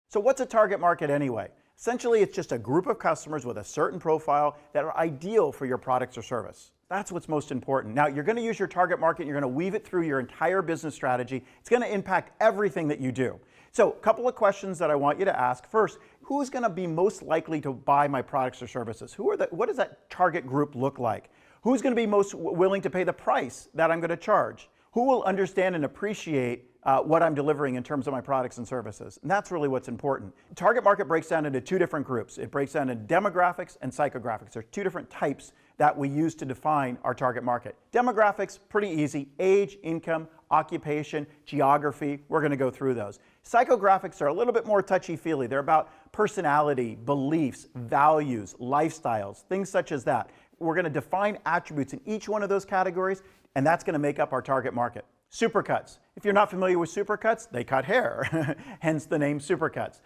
So what's a target market anyway? Essentially, it's just a group of customers with a certain profile that are ideal for your products or service. That's what's most important. Now, you're going to use your target market, you're going to weave it through your entire business strategy. It's going to impact everything that you do. So, a couple of questions that I want you to ask. First, who's going to be most likely to buy my products or services? What does that target group look like? Who's going to be most willing to pay the price that I'm going to charge? Who will understand and appreciate what I'm delivering in terms of my products and services? And that's really what's important. Target market breaks down into two different groups. It breaks down into demographics and psychographics. There's two different types that we use to define our target market. Demographics, pretty easy. Age, income, occupation, geography. We're going to go through those. Psychographics are a little bit more touchy-feely. They're about personality, beliefs, values, lifestyles, things such as that. We're going to define attributes in each one of those categories, and that's going to make up our target market. Supercuts. If you're not familiar with supercuts, they cut hair, hence the name supercuts.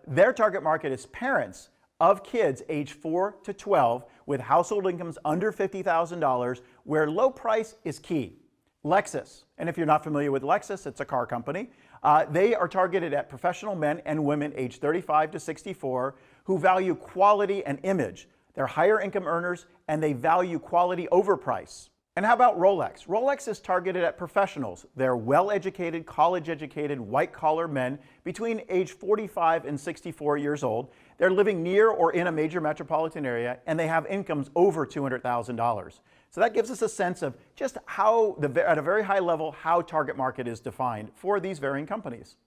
Their target market is parents of kids age 4 to 12 with household incomes under $50,000 where low price is key. Lexus, and if you're not familiar with Lexus, it's a car company. They are targeted at professional men and women age 35 to 64 who value quality and image. They're higher income earners and they value quality over price. And how about Rolex? Rolex is targeted at professionals. They're well-educated, college-educated, white-collar men between age 45 and 64 years old. They're living near or in a major metropolitan area, and they have incomes over $200,000. So that gives us a sense of just how, at a very high level, how target market is defined for these varying companies.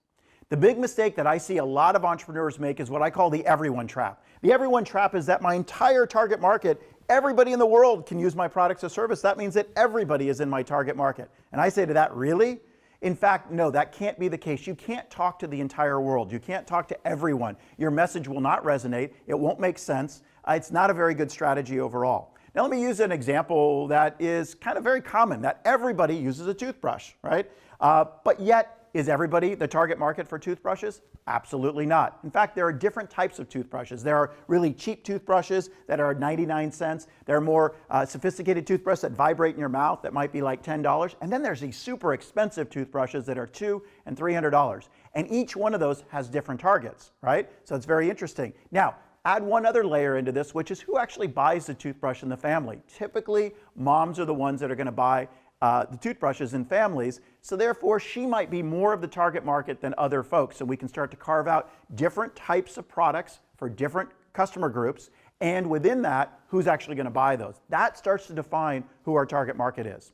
The big mistake that I see a lot of entrepreneurs make is what I call the everyone trap. The everyone trap is that my entire target market, everybody in the world can use my products or service. That means that everybody is in my target market. And I say to that, really? In fact, no, that can't be the case. You can't talk to the entire world. You can't talk to everyone. Your message will not resonate. It won't make sense. It's not a very good strategy overall. Now let me use an example that is kind of very common, that everybody uses a toothbrush, right? But yet, is everybody the target market for toothbrushes? Absolutely not. In fact, there are different types of toothbrushes. There are really cheap toothbrushes that are 99 cents. There are more sophisticated toothbrushes that vibrate in your mouth that might be like $10. And then there's these super expensive toothbrushes that are $200 and $300. And each one of those has different targets, right? So it's very interesting. Now, add one other layer into this, which is who actually buys the toothbrush in the family. Typically, moms are the ones that are going to buy the toothbrushes in families, so therefore she might be more of the target market than other folks. So we can start to carve out different types of products for different customer groups, and within that, who's actually going to buy those. That starts to define who our target market is.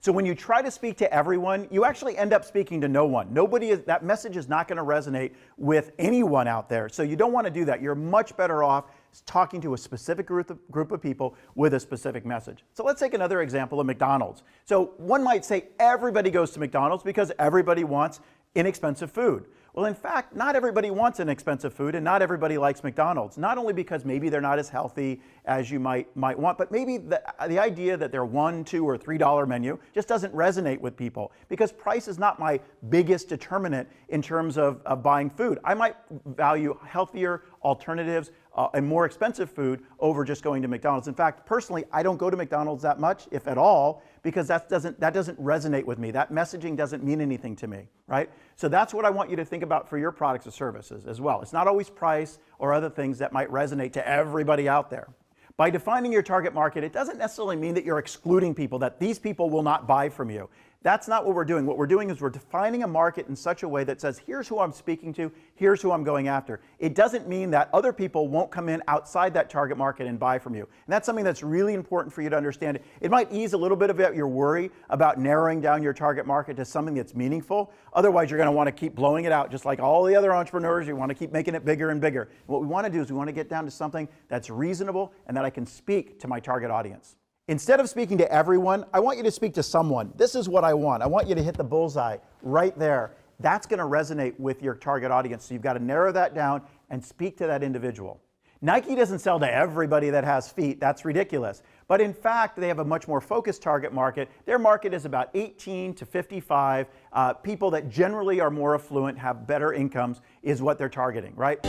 So when you try to speak to everyone, you actually end up speaking to no one. That message is not going to resonate with anyone out there. So you don't want to do that. You're much better off talking to a specific group of people with a specific message. So let's take another example of McDonald's. So one might say everybody goes to McDonald's because everybody wants inexpensive food. Well, in fact, not everybody wants inexpensive food and not everybody likes McDonald's. Not only because maybe they're not as healthy as you might want, but maybe the idea that their $1, $2, or $3 menu just doesn't resonate with people because price is not my biggest determinant in terms of buying food. I might value healthier alternatives and more expensive food over just going to McDonald's. In fact, personally, I don't go to McDonald's that much, if at all, because that doesn't resonate with me. That messaging doesn't mean anything to me, right? So that's what I want you to think about for your products or services as well. It's not always price or other things that might resonate to everybody out there. By defining your target market, it doesn't necessarily mean that you're excluding people, that these people will not buy from you. That's not what we're doing. What we're doing is we're defining a market in such a way that says, here's who I'm speaking to, here's who I'm going after. It doesn't mean that other people won't come in outside that target market and buy from you. And that's something that's really important for you to understand. It might ease a little bit of your worry about narrowing down your target market to something that's meaningful. Otherwise, you're going to want to keep blowing it out just like all the other entrepreneurs. You want to keep making it bigger and bigger. What we want to do is we want to get down to something that's reasonable and that I can speak to my target audience. Instead of speaking to everyone, I want you to speak to someone. This is what I want. I want you to hit the bullseye right there. That's going to resonate with your target audience. So you've got to narrow that down and speak to that individual. Nike doesn't sell to everybody that has feet. That's ridiculous. But in fact, they have a much more focused target market. Their market is about 18 to 55. People that generally are more affluent, have better incomes, is what they're targeting, right?